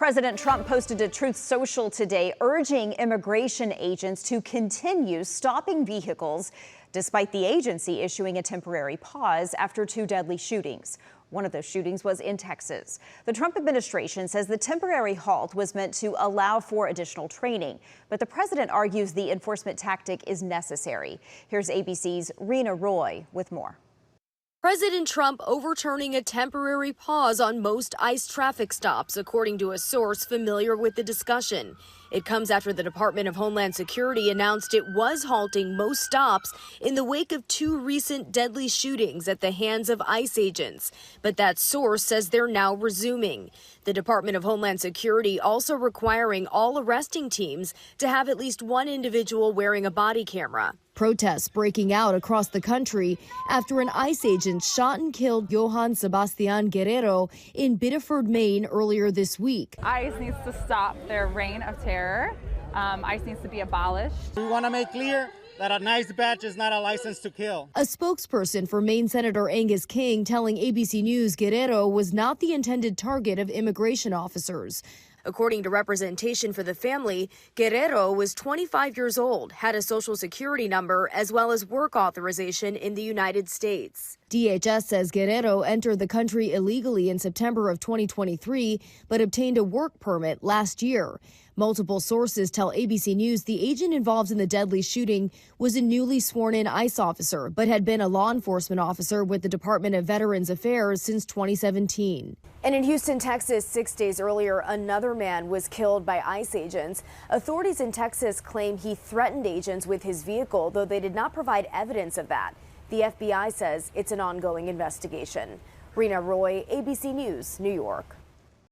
President Trump posted to Truth Social today urging immigration agents to continue stopping vehicles despite the agency issuing a temporary pause after two deadly shootings. One of those shootings was in Texas. The Trump administration says the temporary halt was meant to allow for additional training, but the president argues the enforcement tactic is necessary. Here's ABC's Rena Roy with more. President Trump overturning a temporary pause on most ICE traffic stops, according to a source familiar with the discussion. It comes after the Department of Homeland Security announced it was halting most stops in the wake of two recent deadly shootings at the hands of ICE agents. But that source says they're now resuming. The Department of Homeland Security also requiring all arresting teams to have at least one individual wearing a body camera. Protests breaking out across the country after an ICE agent shot and killed Johann Sebastian Guerrero in Biddeford, Maine earlier this week. ICE needs to stop their reign of terror. ICE needs to be abolished. We want to make clear that a nice badge is not a license to kill. A spokesperson for Maine Senator Angus King telling ABC News Guerrero was not the intended target of immigration officers. According to representation for the family, Guerrero was 25 years old, had a social security number, as well as work authorization in the United States. DHS says Guerrero entered the country illegally in September of 2023, but obtained a work permit last year. Multiple sources tell ABC News the agent involved in the deadly shooting was a newly sworn-in ICE officer, but had been a law enforcement officer with the Department of Veterans Affairs since 2017. And in Houston, Texas, 6 days earlier, another man was killed by ICE agents. Authorities in Texas claim he threatened agents with his vehicle, though they did not provide evidence of that. The FBI says it's an ongoing investigation. Rena Roy, ABC News, New York.